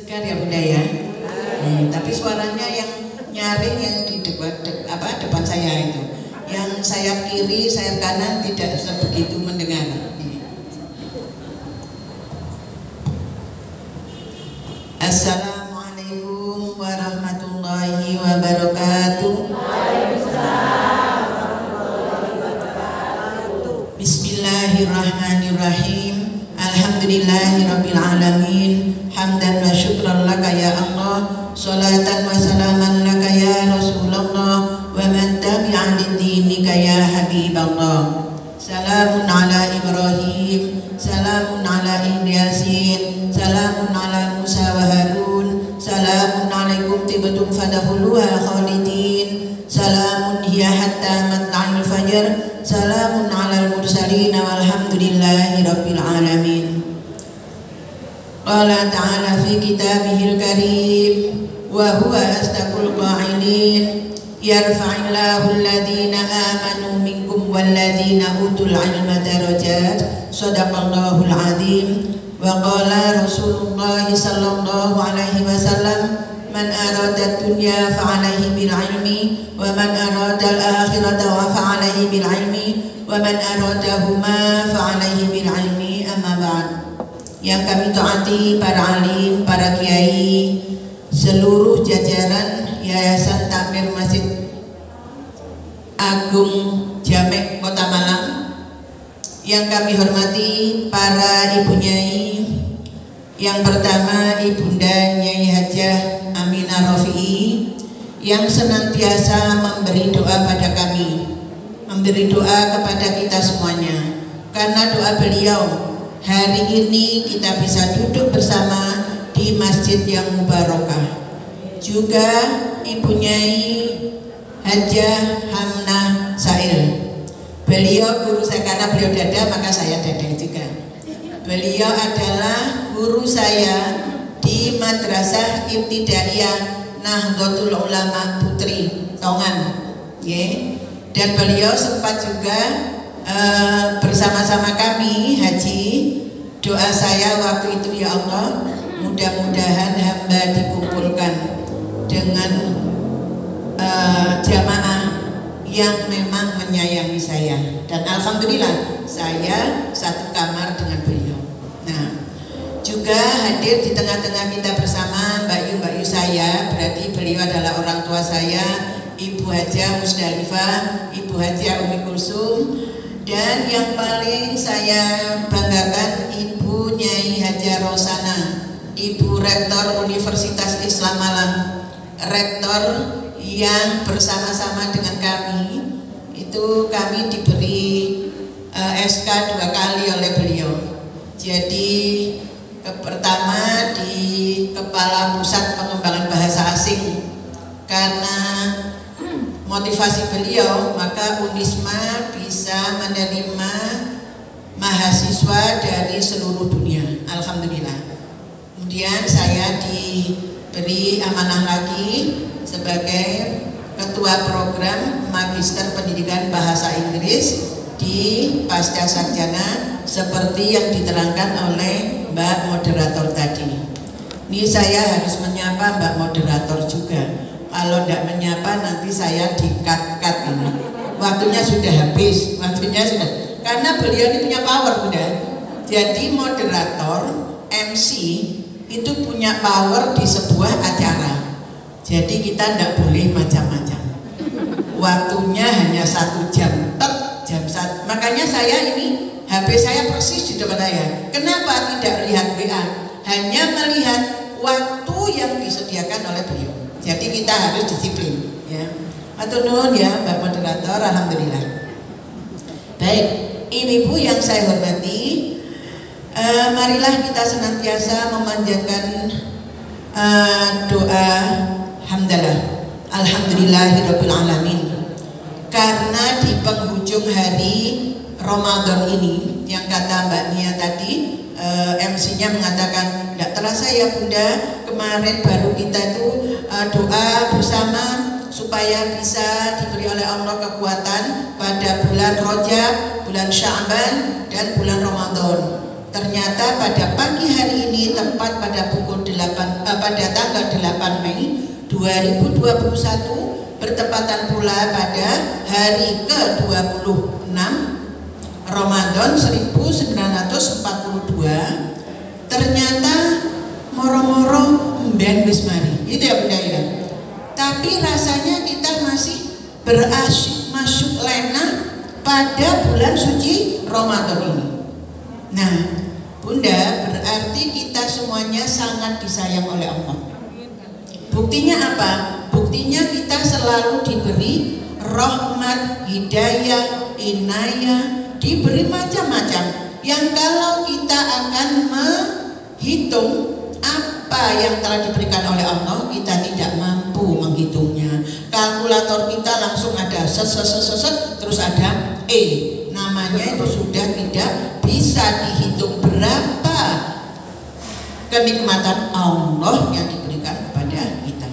Segar ya Bunda ya. Tapi suaranya yang nyaring yang di depan saya itu, yang sayap kiri, sayap kanan tidak sebegitu mendengar. Assalamualaikum warahmatullahi wabarakatuh. Bismillahirrahmanirrahim. Alhamdulillahirabbil alamin. Hamdan wa syukran laka ya Allah. Salatan wa salaman laka ya Rasulullah. Wa man tabi'a lid-dinika ya Habiballah. Salamun ala Ibrahim, salamun ala Yasin, salamun ala Musa wa Harun, salamun alaikum tibtum fadkhuluha khalidin, salamun hiya hatta matla'il fajr, salamun ala al-mursalin walhamdulillahi rabbil alamin. Qala ta'ala fi kitabihil karim wa huwa asdaqul qa'ilin. Yarfa'illahu alladhina amanu minkum walladhina utul ilma darajat. Shadaqallahul azim. Wa qala Rasulullah sallallahu alaihi wasallam, man arada dunya fa'alaihi bil ilmi wa man arada al-akhirata wa fa'alaihi bil ilmi wa man aradahuma fa'alaihi bil ilmi. Amma ba'd. Yang kami taati para alim, para kiai, seluruh jajaran Yayasan Takmir Masjid Agung Jamek Kota Malang, yang kami hormati para ibu nyai. Yang pertama Ibunda Nyai Hajah Aminah Rofi'i, yang senantiasa memberi doa pada kami, memberi doa kepada kita semuanya. Karena doa beliau, hari ini kita bisa duduk bersama di masjid yang mubarakah. Juga Ibu Nyai Hajah Hamnah Sail, beliau guru saya, karena beliau dada maka saya dada juga. Beliau adalah guru saya di Madrasah Ibtidaiyah Nahdlatul Ulama Putri Tongan, dan beliau sempat juga bersama-sama kami haji. Doa saya waktu itu, ya Allah, mudah-mudahan hamba dikumpulkan dengan jamaah yang memang menyayangi saya, dan alhamdulillah saya satu kamar dengan beliau. Nah, juga hadir di tengah-tengah kita bersama Mbak Yu saya, berarti beliau adalah orang tua saya, Ibu Hajah Musdalifah, Ibu Hajah Umi Kulsum, dan yang paling saya banggakan Ibu Nyai Hajah Rosana, Ibu Rektor Universitas Islam Malang, rektor yang bersama-sama dengan kami itu kami diberi SK 2 kali oleh beliau. Jadi pertama di Kepala Pusat Pengembangan Bahasa Asing, karena motivasi beliau maka Unisma bisa menerima mahasiswa dari seluruh dunia, alhamdulillah. Kemudian saya diberi amanah lagi sebagai Ketua Program Magister Pendidikan Bahasa Inggris di Pasca Sarjana, seperti yang diterangkan oleh Mbak Moderator tadi. Ini saya harus menyapa Mbak Moderator juga. Kalau tidak menyapa nanti saya di-cut ini. Waktunya sudah habis, karena beliau ini punya power, Bunda. Jadi moderator, MC itu punya power di sebuah acara. Jadi kita tidak boleh macam-macam. Waktunya hanya 1 jam, jam 1. Makanya saya ini HP saya persis di depan saya. Kenapa tidak lihat WA? Hanya melihat waktu yang disediakan oleh beliau. Jadi kita harus disiplin, ya. Matur nuwun ya Mbak Moderator, alhamdulillah. Baik, ibu-ibu yang saya hormati, marilah kita senantiasa memanjatkan doa hamdalah, alhamdulillahirabbil alamin. Karena di penghujung hari Ramadan ini, yang kata Mbak Nia tadi, MC-nya mengatakan tidak terasa ya Bunda, kemarin baru kita itu doa bersama supaya bisa diberi oleh Allah kekuatan pada bulan Rajab, bulan Sya'ban, dan bulan Ramadan. Ternyata pada pagi hari ini tepat pada pukul 8 pada tanggal 8 Mei 2021 bertepatan pula pada hari ke-26 Ramadan 1942, ternyata moro-moro mben wis mari. Itu ya Bunda ya. Tapi rasanya kita masih berasyik masuk lena pada bulan suci Ramadan ini. Nah, Bunda, berarti kita semuanya sangat disayang oleh Allah. Buktinya apa? Buktinya kita selalu diberi rahmat, hidayah, inayah, diberi macam-macam. Yang kalau kita akan menghitung apa yang telah diberikan oleh Allah, kita tidak mampu menghitungnya. Kalkulator kita langsung ada set, terus ada namanya itu sudah tidak bisa dihitung berapa kenikmatan Allah yang diberikan kepada kita.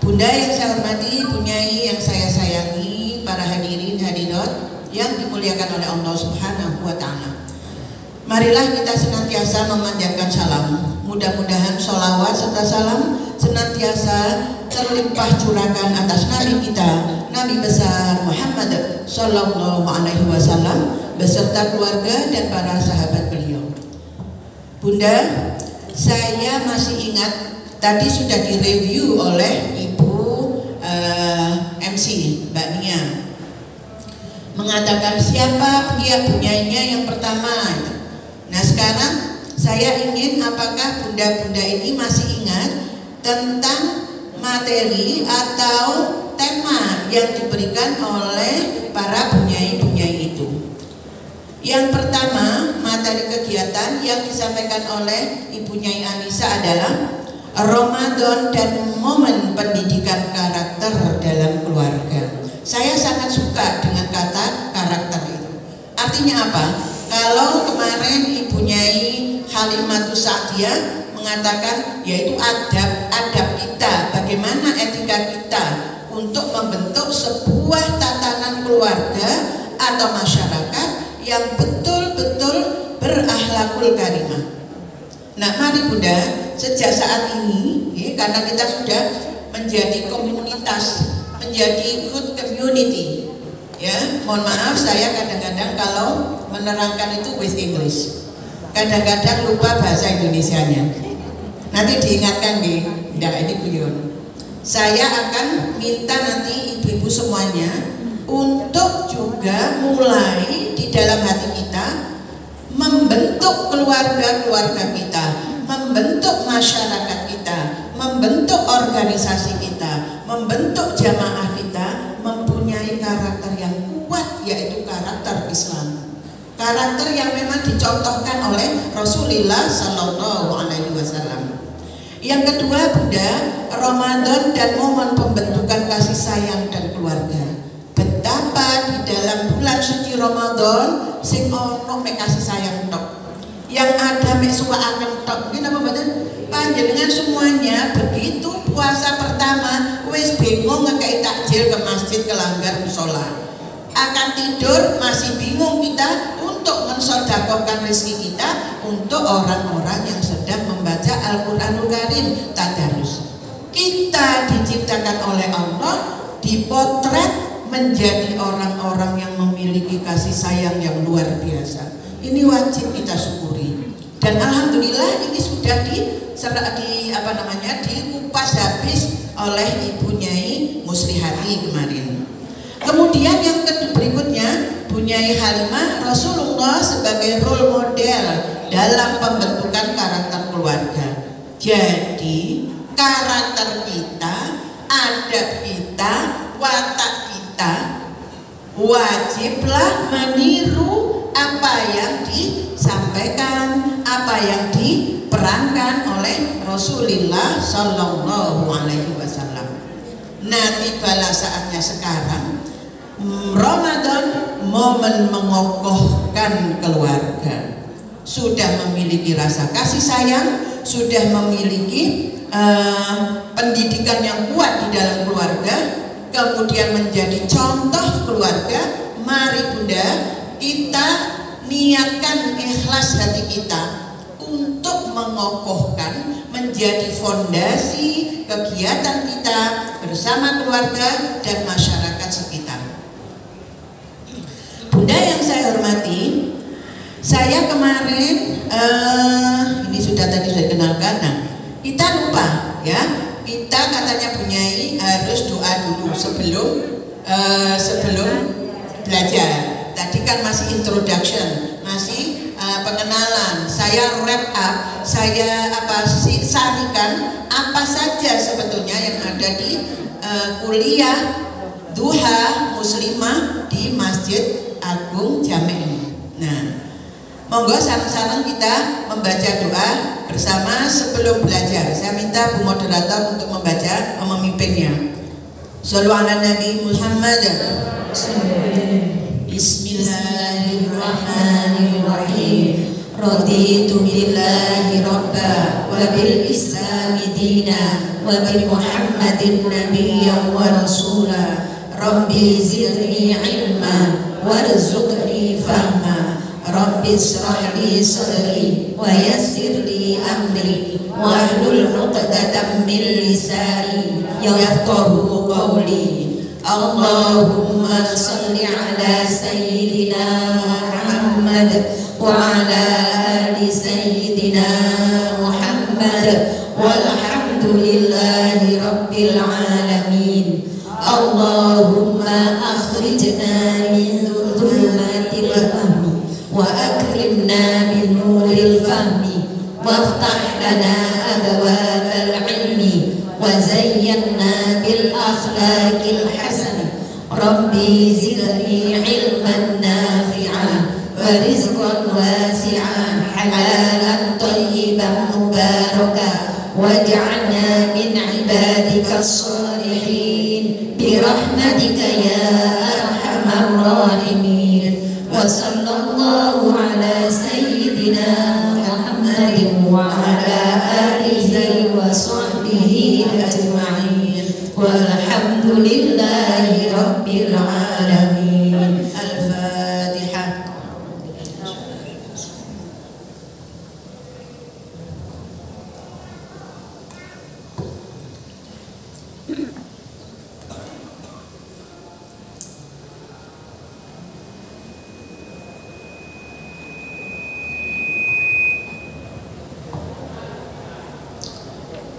Bunda yang saya hormati, Bunyai yang saya sayangi, para hadirin hadirat yang dimuliakan oleh Allah Subhanahu wa Ta'ala. Marilah kita senantiasa memanjatkan salam. Mudah-mudahan sholawat serta salam senantiasa terlimpah curahkan atas Nabi kita, Nabi besar Muhammad Sallallahu Alaihi Wasallam beserta keluarga dan para sahabat beliau. Bunda, saya masih ingat tadi sudah direview oleh Ibu MC Mbak Nia, mengatakan siapa pria bunyainya yang pertama. Nah sekarang saya ingin apakah bunda-bunda ini masih ingat tentang materi atau tema yang diberikan oleh para bunyai-bunyai itu. Yang pertama, materi kegiatan yang disampaikan oleh Ibu Nyai Anissa adalah Ramadan dan momen pendidikan karakter dalam keluarga. Saya sangat suka dengan kata karakter itu. Artinya apa? Kalau kemarin Ibu Nyai Halimatus Sa'diyah mengatakan yaitu adab kita, bagaimana etika kita untuk membentuk sebuah tatanan keluarga atau masyarakat yang betul-betul berakhlakul karimah. Nah mari Bunda, sejak saat ini karena kita sudah menjadi komunitas, menjadi good community, ya mohon maaf saya kadang-kadang kalau menerangkan itu with English, kadang-kadang lupa bahasa Indonesianya. Nanti diingatkan enggak ini guyon. Saya akan minta nanti ibu-ibu semuanya untuk juga mulai di dalam hati kita membentuk keluarga-keluarga kita, membentuk masyarakat kita, membentuk organisasi kita, membentuk jamaah kita mempunyai karakter yang kuat, yaitu karakter Islam. Karakter yang memang dicontohkan oleh Rasulullah Sallallahu Alaihi Wasallam. Yang kedua Bunda, Ramadan dan momen pembentukan kasih sayang dan keluarga. Betapa di dalam bulan suci Ramadan sing ono mek kasih sayang tok, yang ada mek suwaaken tok. Nggih napa mboten? Panjenengan semuanya begitu puasa pertama wis bingung ngekei takjil ke masjid, ke langgar mushola. Akan tidur masih bingung kita untuk mensedekahkan rezeki kita untuk orang-orang yang sedang membaca Al-Qur'anul Karim tadarus. Kita diciptakan oleh Allah, dipotret menjadi orang-orang yang memiliki kasih sayang yang luar biasa. Ini wajib kita syukuri. Dan alhamdulillah ini sudah dikupas habis oleh Ibu Nyai Musrihati kemarin. Kemudian yang berikutnya, Bu Nyai Halimah, Rasulullah sebagai role model dalam pembentukan karakter keluarga. Jadi karakter kita, adab kita, watak kita wajiblah meniru apa yang disampaikan, apa yang diperankan oleh Rasulullah Sallallahu Alaihi Wasallam. Nah tibalah saatnya sekarang Ramadan, momen mengokohkan keluarga. Sudah memiliki rasa kasih sayang, sudah memiliki pendidikan yang kuat di dalam keluarga, kemudian menjadi contoh keluarga. Mari Bunda, kita niatkan ikhlas hati kita untuk mengokohkan, menjadi fondasi kegiatan kita bersama keluarga dan masyarakat sekitar. Bunda yang saya hormati, saya kemarin ini sudah dikenalkan. Nah, kita lupa ya, kita katanya Bunyai harus doa dulu sebelum belajar. Tadi kan masih introduction, masih pengenalan. Saya wrap up, saya sarikan apa saja sebetulnya yang ada di kuliah duha muslimah di Masjid Agung Jami ini. Nah, monggo sareng-sareng kita membaca doa bersama sebelum belajar. Saya minta Bu Moderator untuk membaca, memimpinnya. Shallu ala Nabi Muhammad. Bismillahirrahmanirrahim. Raditu billahi rabba wa bil islami dina wa bi Muhammadin nabiyyan wa rasula. Rabbi zidni ilma warzuqni fahma. Rabbi israh li sadri wa yassir li amri wahlul 'uqdatam min lisani yafqahu qawli. Allahumma salli ala sayyidina Muhammad wa ala ali sayyidina Muhammad walhamdulillahi rabbil alamin. Allahumma akhrijna min dhulumatil fahmi wa akrimna min nuril fahmi waftah lana abwabal ilmi wa zayyana bil akhlaqil hasanah. Rabbi zidni ilman nafi'an wa rizqan wasi'an halalan tayyiban mubarakan waj'alna min ibadika as-salihin bi rahmatika ya arhamar rahimin. Wa sallallahu ala sayyidina Muhammadin wa ala alihi wa sahbihi ajma'in walhamdulillahi rabbil alamin. Al-Fatihah.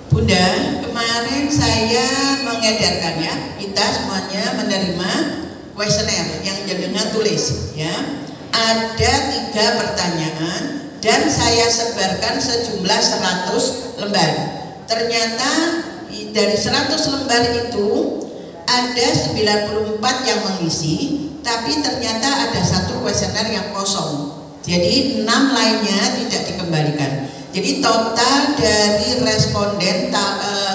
Bunda, kemarin saya mengedarkan ya, kita semuanya menerima kuesioner yang jenengan tulis ya. Ada 3 pertanyaan dan saya sebarkan sejumlah 100 lembar. Ternyata dari 100 lembar itu ada 94 yang mengisi, tapi ternyata ada 1 kuesioner yang kosong. Jadi 6 lainnya tidak dikembalikan. Jadi total dari responden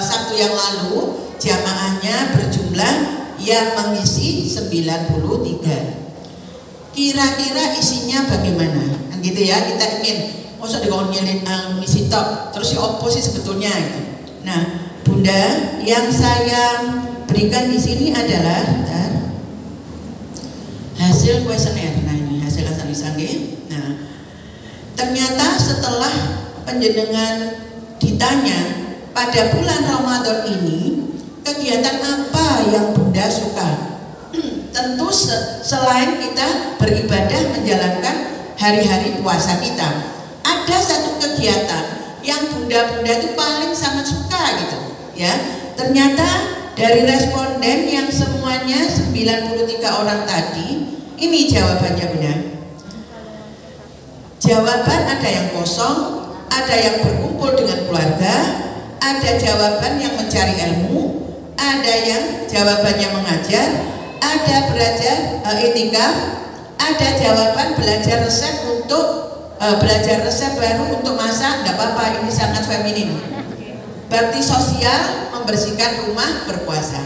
Sabtu yang lalu jamaahnya berjumlah yang mengisi 93. Kira-kira isinya bagaimana? Kan gitu ya, kita ingin masa dikongin ngisi top terus si opo sih sebetulnya gitu. Nah, Bunda, yang saya berikan di sini adalah hasil kuesioner. Nah, ini hasil sangi. Nah, ternyata setelah penjenengan ditanya pada bulan Ramadan ini kegiatan apa yang Bunda suka? Tentu selain kita beribadah menjalankan hari-hari puasa kita, ada satu kegiatan yang Bunda-bunda itu paling sangat suka gitu ya. Ternyata dari responden yang semuanya 93 orang tadi, ini jawabannya Bunda. Jawaban ada yang kosong, ada yang berkumpul dengan keluarga, ada jawaban yang mencari ilmu, ada yang jawabannya mengajar, ada belajar itikaf, ada jawaban belajar resep untuk belajar resep baru untuk masak. Tidak apa-apa, ini sangat feminim. Bakti sosial, membersihkan rumah, berpuasa.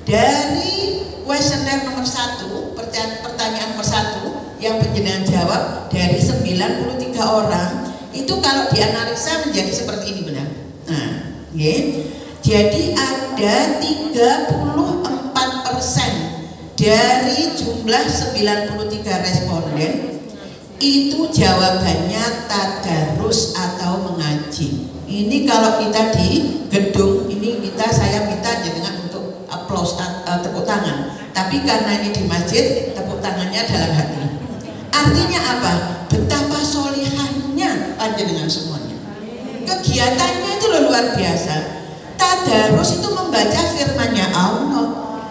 Dari kuesioner nomor 1, pertanyaan nomor 1 yang penjenengan jawab dari 93 orang itu kalau dianalisa menjadi seperti ini benar. Nah, okay. Jadi ada 34% dari jumlah 93 responden Itu jawabannya tadarus atau mengaji. Ini kalau kita di gedung ini saya minta jenengan untuk applause, tepuk tangan. Tapi karena ini di masjid, tepuk tangannya dalam hati. Artinya apa? Betapa solihahnya panjenengan semuanya. Kegiatannya itu luar biasa. Tadarus itu membaca firman-Nya Allah.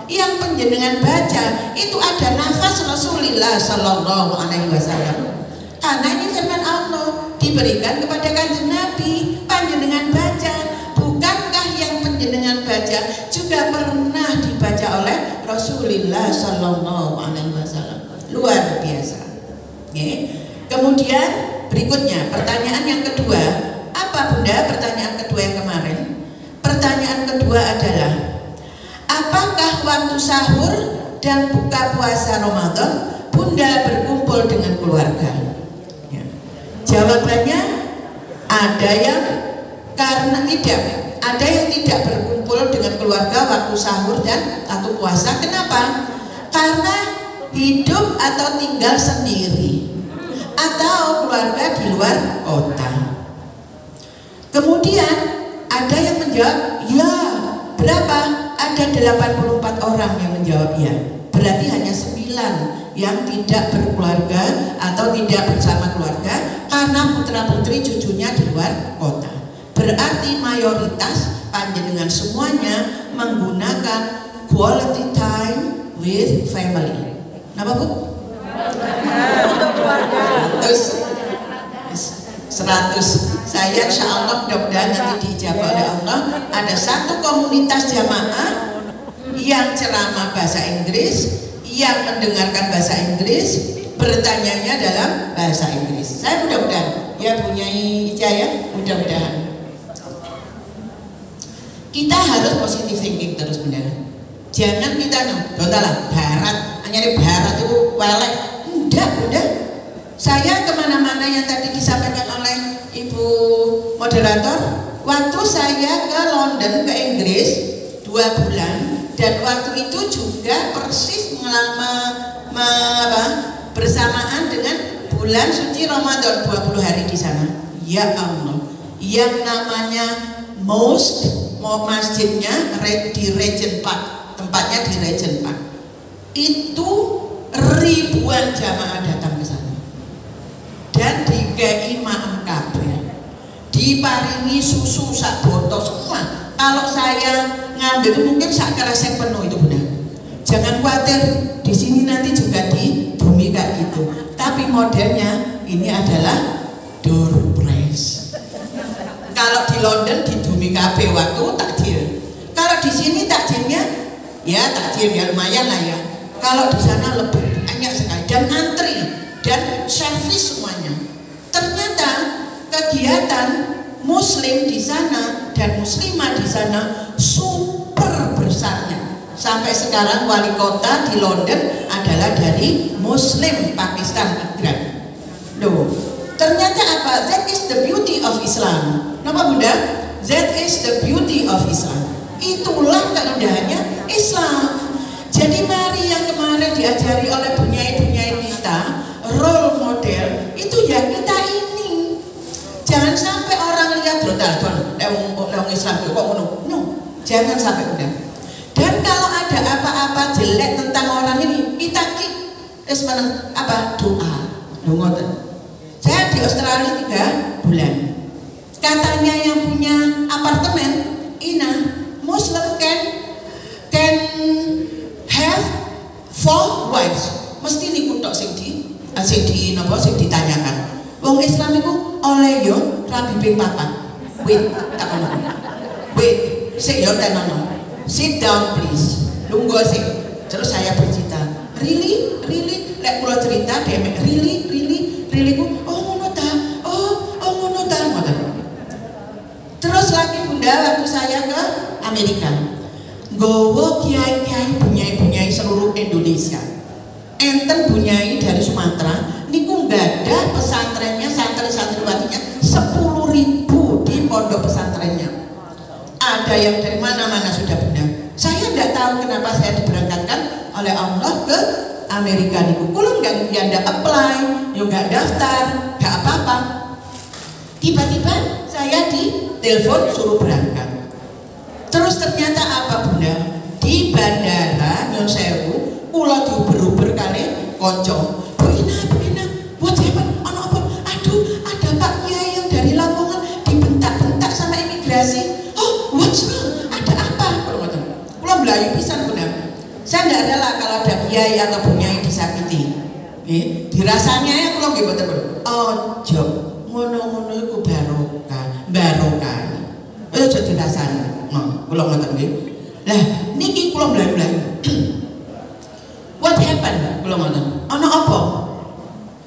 Yang panjenengan baca itu ada nafas Rasulullah Sallallahu Alaihi Wasallam. Karena ini firman Allah diberikan kepada Kanjeng Nabi, panjenengan baca. Bukankah yang panjenengan baca juga pernah dibaca oleh Rasulullah Sallallahu Alaihi Wasallam? Luar biasa. Kemudian berikutnya pertanyaan yang kedua, apa Bunda? Pertanyaan kedua yang kemarin. Pertanyaan kedua adalah, apakah waktu sahur dan buka puasa Ramadan Bunda berkumpul dengan keluarga? Jawabannya ada yang karena tidak, ada yang tidak berkumpul dengan keluarga waktu sahur dan waktu puasa. Kenapa? Karena hidup atau tinggal sendiri atau keluarga di luar kota. Kemudian ada yang menjawab ya. Berapa? Ada 84 orang yang menjawab ya. Berarti hanya 9 yang tidak berkeluarga atau tidak bersama keluarga karena putra-putri cucunya di luar kota. Berarti mayoritas panjenengan semuanya menggunakan quality time with family. Kenapa Bu? Untuk keluarga. Terus 100. Saya insya Allah mudah-mudahan nanti diijabah oleh Allah. Ada satu komunitas jamaah yang ceramah bahasa Inggris, yang mendengarkan bahasa Inggris, bertanyanya dalam bahasa Inggris. Saya mudah-mudahan ya punya Ica ya, mudah-mudahan. Kita harus positive thinking terus benar. Jangan kita dontalah barat, hanya di barat itu welek. Enggak, Bunda. Saya kemana-mana yang tadi disampaikan oleh Ibu moderator, waktu saya ke London, ke Inggris 2 bulan, dan waktu itu juga persis bersamaan dengan bulan suci Ramadan, 20 hari di sana. Ya Allah, yang namanya masjidnya di Regent Park, tempatnya di Regent Park, itu ribuan jamaah datang ke sana. Dan dikei maem kabeh, diparingi susu sak botol semua. Kalau saya ngambil itu mungkin sak kresek penuh itu Bunda. Jangan khawatir, di sini nanti juga di bumi kayak gitu. Tapi modelnya ini adalah door prize. Kalau di London di bumi kabeh waktu takjil. Kalau di sini takjilnya ya takjil ya lumayan lah ya. Kalau di sana lebih banyak sekali dan antri dan servis semuanya. Ternyata kegiatan Muslim di sana dan Muslimah di sana super besarnya. Sampai sekarang wali kota di London adalah dari Muslim Pakistan migran. Loh, ternyata apa? That is the beauty of Islam. Kenapa Bunda? That is the beauty of Islam. Itulah keindahannya Islam. Jadi mari yang kemarin diajari oleh bunyai-bunyai kita, role model itu ya kita ini. Jangan sampai orang lihat orang Islam kok ngono. No, jangan sampai udah. Dan kalau ada apa-apa jelek tentang orang ini, kita doa. Saya di Australia 3 bulan. Katanya yang punya apartemen, Muslim can have 4 wives. Mesti niku tok sing ditanyakan. Wong Islam itu oleh yo rabi ping 4. Wait, tak ono. Wait, sik yo tenono. Sit down please. Lungguh sik. Terus saya bercerita. Really? Lek kula cerita demek really ku ngono ta. Oh ngono ta. Terus lagi Bunda waktu saya ke Amerika. Gowo kiai-kiai bunyai-bunyai seluruh Indonesia. Enten bunyai dari Sumatera niku gadah pesantrennya, santri-santriwatinya 10.000 di pondok pesantrennya. Ada yang dari mana-mana sudah Bunda. Saya tidak tahu kenapa saya diberangkatkan oleh Allah ke Amerika niku kula nggak apply, yo nggak daftar, nggak apa-apa. Tiba-tiba saya ditelepon suruh berangkat. Terus ternyata apa Bunda? Di bandara Nyon Sewu, kula diuber-uber kali konco. Bu Ina, buat siapa? Ono apa? Aduh, ada Pak Kiai yang dari Lamongan dibentak-bentak sama imigrasi. Oh, what's wrong? Ada apa? Kula melayu pisan Bunda. Saya tidak rela kalau ada kiai atau bunyai disakiti. Dirasanya ya kula nggih mboten. Ojo, ngono-ngono iku barokah. Ojo dirasani. Kula ngoten nggih. Lah niki kula mlayu-mlayu. What happened? Kula ngoten. Ana apa?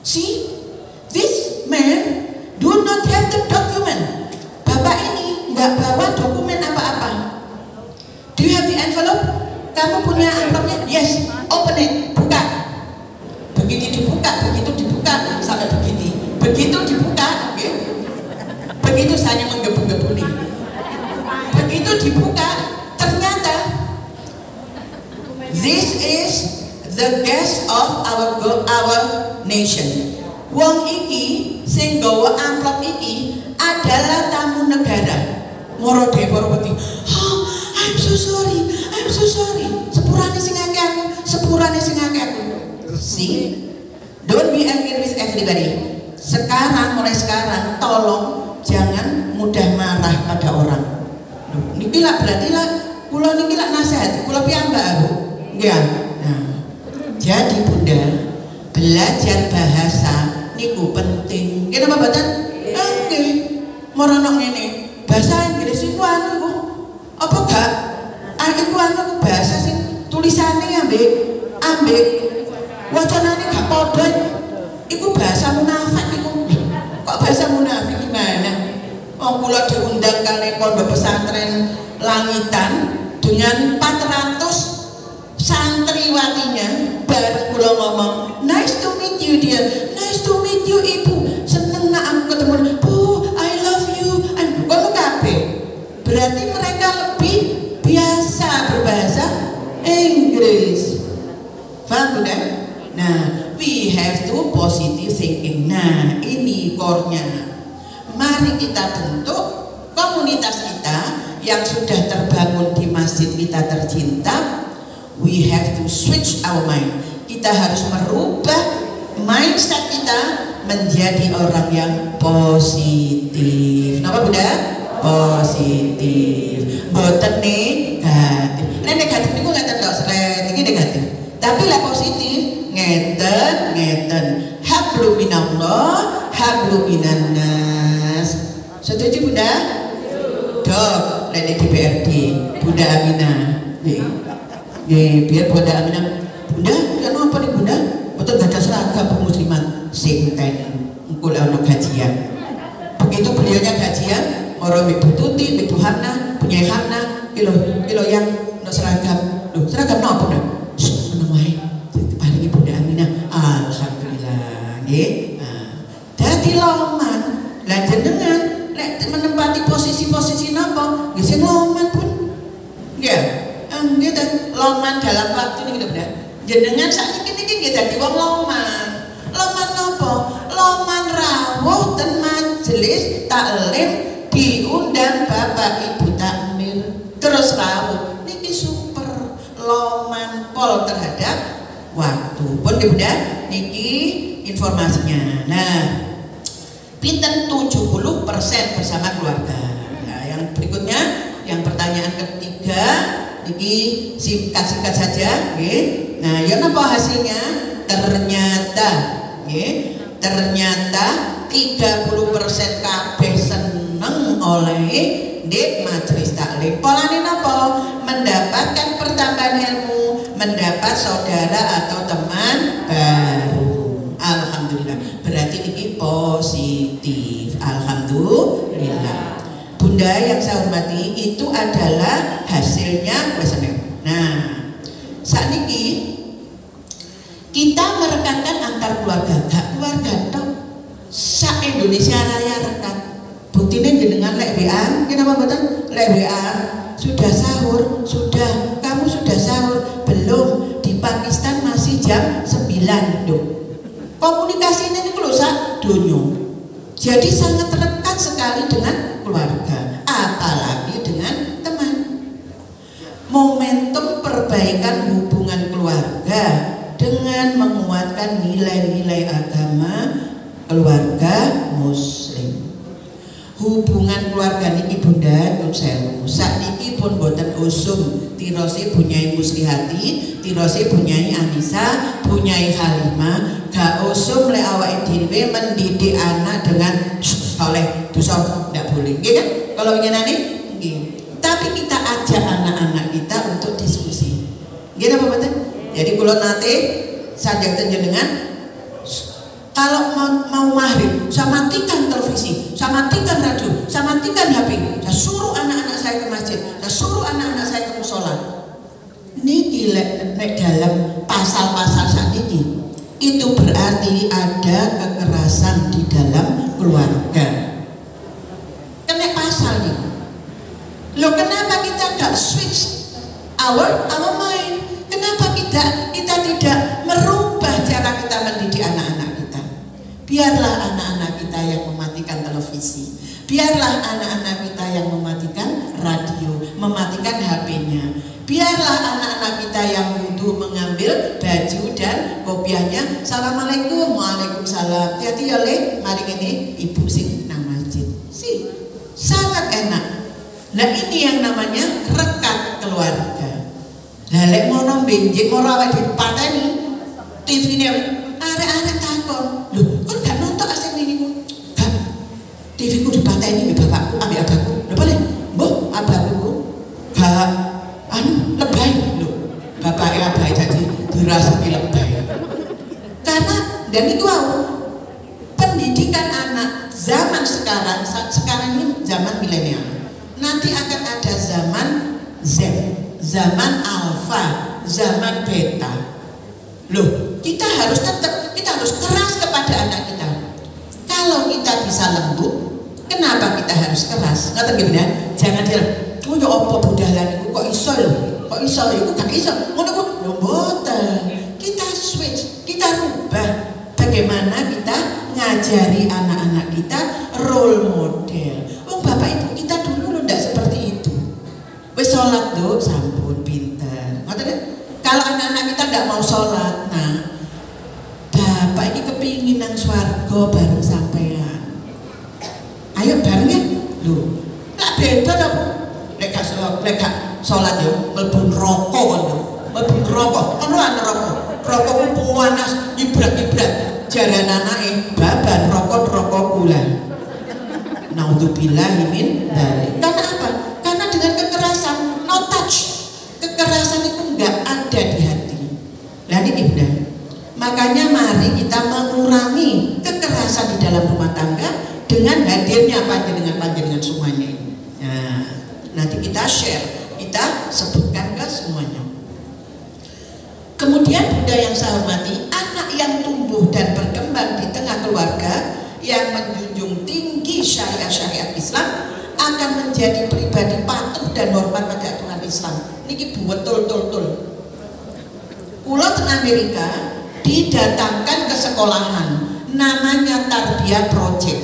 See, this man do not have the document. Bapak ini nggak bawa dokumen apa-apa. Do you have the envelope? Kamu punya amplopnya? Yes. Open it. Buka. Begitu dibuka sampai begitu dibuka, okay? Begitu saya menggebu-gebu nih. Begitu dibuka, ternyata this is the guest of our nation. Wong iki sing gawa amplop iki adalah tamu negara. Moro Deporwati. Oh, I'm so sorry. Sepurane sing akeh aku. See? Don't be angry with everybody. Mulai sekarang tolong jangan mudah marah pada orang. Niki lah berarti lah kula niki lah nasihat, kula piyambak Bu. Nggih. Nah, jadi Bunda, belajar bahasa niku penting. Nggih napa mboten? Nggih. Morono ngene. Bahasa Inggris iku anu apa gak? Iku anu bahasa sing tulisane ambek wacanane gak padha. Iku bahasa munafik iku. Kok bahasa munafik gimana? Wong kula diundang kali pondok pesantren Langitan dengan 400 santriwatinya, bareng kula ngomong, nice to meet you dear, nice to meet you ibu, seneng nak aku ketemu, Bu, I love you, and kono kabeh. Berarti mereka lebih biasa berbahasa Inggris. Paham Bunda? Nah, we have to positive thinking. Nah, ini core-nya. Mari kita bentuk komunitas kita yang sudah terbangun di masjid kita tercinta. We have to switch our mind. Kita harus merubah mindset kita menjadi orang yang positif. Kenapa Bunda? Positif. Boten negatif. Negatif niku ngeten tok seret, iki negatif. Tapi lah positif ngeten. Hablum minallah, hablum minannas. Setuju Bunda? Dok, lene DPRD, Bunda Aminah. Nggih, biar Bunda Aminah. Bunda, apa nih Bunda? Betul gak ada seragam Bu muslimat sing ten engko ana gajian. Begitu beliaunya gajian, orang Ibu Tuti, Ibu Hana, punya Hana, kilo yang no seragam. Loh, seragam napa Bunda? Meneng wae. Paringi Bunda Aminah. Alhamdulillah, nggih. Dadi loman, lah jenengan lek menempati posisi-posisi napa? Nggih sing loman Pun. Nggih. Nggih loman dalam waktu niki Bunda. Jenengan sakniki niki nggih dadi wong loman. Loman napa? Loman rawuh ten majelis taklim diundang Bapak Ibu takmir. Terus rawuh niki super loman pol terhadap waktu. Pun Bunda niki informasinya. Nah, pinten 70% bersama keluarga. Nah, yang berikutnya, yang pertanyaan ketiga, niki singkat-singkat saja, nggih. Nah, ya napa hasilnya? Ternyata, nggih, ternyata 30% kabeh seneng oleh di majelis taklim. Polane napa? Mendapatkan pertambahan ilmu, mendapat saudara atau teman baru. Alhamdulillah. Berarti ini positif. Alhamdulillah. Bunda yang saya hormati, itu adalah hasilnya kuesioner. Nah, saat ini kita merekatkan antar keluarga, gak keluarga toh, sa Indonesia Raya rekat. Buktinya jenengan lek WA, kenapa betul? Lek WA sudah sahur, sudah, kamu sudah sahur belum? Di Pakistan masih jam 11 dunia. Jadi sangat rekat sekali dengan keluarga, apalagi dengan teman. Momentum perbaikan hubungan keluarga dengan menguatkan nilai-nilai agama keluarga Muslim. Hubungan keluarga niki Bunda nyun sewu. Sakniki pun boten usum tirose bunyai Muslihati, tirose bunyai Anissa, bunyai Halimah, gak usum lek awake dhewe mendidik anak dengan soleh dosa ndak boleh. Nggih kan? Kalau nyenane nggih. Tapi kita ajak anak-anak kita untuk diskusi. Nggih napa mboten? Jadi kula nate sanjang jenengan kalau mau maghrib, saya matikan televisi, saya matikan radio, saya matikan HP, saya suruh anak-anak saya ke masjid, saya suruh anak-anak saya ke musola. Niki lek dalam pasal-pasal saat ini, itu berarti ada kekerasan di dalam keluarga. Kena pasal nih. Loh kenapa kita gak switch our mind? Kenapa kita tidak merubah cara kita mendidik anak-anak kita? Biarlah anak-anak kita yang mematikan televisi, biarlah anak-anak kita yang mematikan radio, mematikan HP-nya, biarlah anak-anak kita yang wudhu mengambil baju dan kopiahnya. Assalamualaikum, waalaikumsalam. Hati-hati ya le, hari ini ibu sing nang masjid. Si sangat enak. Nah ini yang namanya rekat keluarga. Lah lek ngono benjing ora awake dipateni TV-ne arek-arek takon. Lho, kok gak nonton asing niku? Gak. TV ku dipateni mbek bapakku ambek abahku. Lho boleh? Mbah, abahku gak lebay lho. Bapaknya abah jadi dirasani lebay. Karena dan itu pendidikan anak zaman sekarang ini zaman milenial. Nanti akan ada zaman Z, zaman alfa, zaman beta. Loh, kita harus keras kepada anak kita. Kalau kita bisa lembut, kenapa kita harus keras? Ngerti gimana? Jangan dia, oh ya apa budalan itu kok iso lho? Kok iso? Iku gak iso. Ngono kok lho mboten. Kita switch, kita rubah bagaimana kita ngajari anak-anak kita role model. Oh bapak ibu kita dulu lho ndak seperti itu. Wis sholat lho, sampun pinter. Ngerti? Kalau anak-anak kita ndak mau sholat, nah bapak ini kepingin nang swarga bareng sampean. Ayo bareng ya, lho. Lah beda ta Bu. Lek gak sholat yo mlebu neraka kon lho. Mlebu neraka. Ono ana neraka. Neraka ku panas, ibrat-ibrat. Jaran anake baban neraka kula. Naudzubillah min dzalik. Karena apa? Karena dengan kekerasan, no touch. Kekerasan itu enggak ada di hati. Lah ini Bunda. Makanya mari kita mengurangi kekerasan di dalam rumah tangga dengan hadirnya panjenengan semuanya ini. Nah, nanti kita share, kita sebutkan ke semuanya. Kemudian Bunda yang saya hormati, anak yang tumbuh dan berkembang di tengah keluarga yang menjunjung tinggi syariat Islam akan menjadi pribadi patuh dan hormat pada aturan Islam. Niki betul. Kula teng Amerika didatangkan ke sekolahan namanya Tarbiyah Project.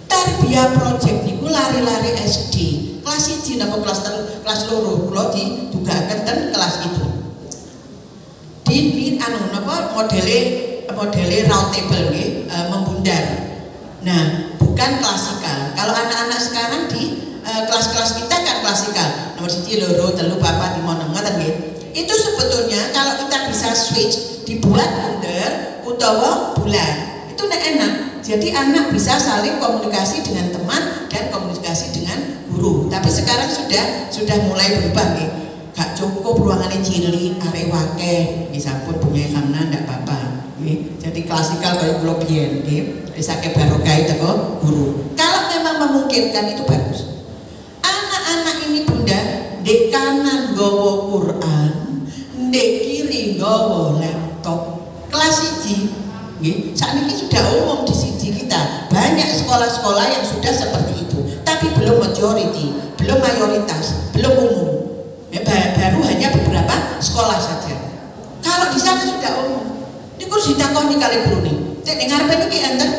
Tarbiyah Project niku lari-lari SD kelas 1 napa kelas loro kula didugaken ten kelas itu. Di modele round table nggih, membundar. Nah, bukan klasikal. Kalau anak-anak sekarang di kelas-kelas kita kan klasikal. Nomor 1, loro, 3, 4, 5, 6 ngoten nggih. Itu sebetulnya kalau kita bisa switch dibuat bundar utawa bulan. Itu enak. Jadi anak bisa saling komunikasi dengan teman dan komunikasi dengan guru. Tapi sekarang sudah mulai berubah nggih. Gak cukup ruangannya cilik, arek wake, sampun punya karena ndak apa-apa. Jadi klasikal kayak kula biyen nggih. Wis akeh barokah teko guru. Kalau memang memungkinkan itu bagus. Anak-anak ini Bunda, ndek kanan nggawa Quran, ndek kiri nggawa laptop. Kelas 1 nggih. Sakniki sudah umum di sini kita. Banyak sekolah-sekolah yang sudah seperti itu. Tapi belum majority, belum mayoritas, belum umum. Baru hanya beberapa sekolah saja. Kalau di sana sudah umum. Niku ditakoni kali guru nih. Cek ning ngarepe niki enten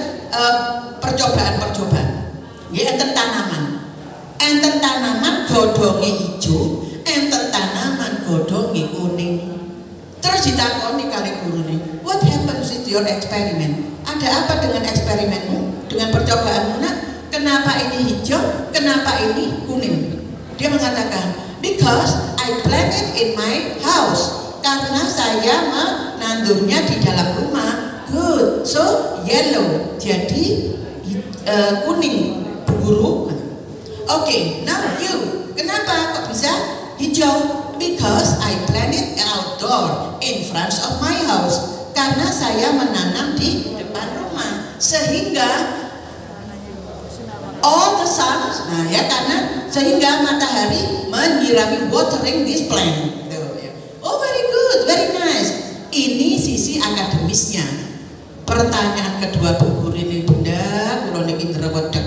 godhonge ijo, enten tanaman godhonge kuning. Terus ditakoni kali gurune, what happens with your experiment? Ada apa dengan eksperimenmu, dengan percobaanmu nak? Kenapa ini hijau, kenapa ini kuning? Dia mengatakan, because I plant it in my house. Karena saya menanamnya di dalam rumah. Good, so yellow. Jadi kuning, Bu Guru. Oke, now you. Kenapa kok bisa hijau? Because I plant it outdoor in front of my house. Karena saya menanam di depan rumah, sehingga all the sun, nah ya, karena sehingga matahari menyirami, watering this plant. Oh, very good, very nice. Ini sisi akademisnya. Pertanyaan kedua Bu Guru ini, Bunda, kula niki ndrewedeg.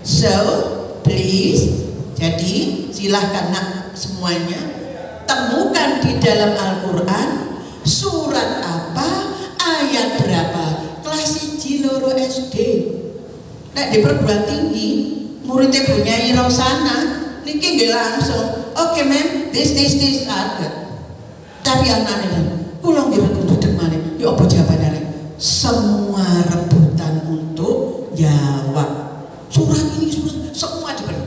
So, please, jadi silahkan nak semuanya temukan di dalam Al-Quran surat apa, ayat berapa, kelas 1 loro SD. Nek di perguruan tinggi muridnya Bu Nyai Rosana niki nggih langsung, oke mem, this ada. Tapi anaknya kula nggih ndredeg maneh, ya apa jawabannya? Semua rebutan untuk jawab. Surat ini surat semua diberi.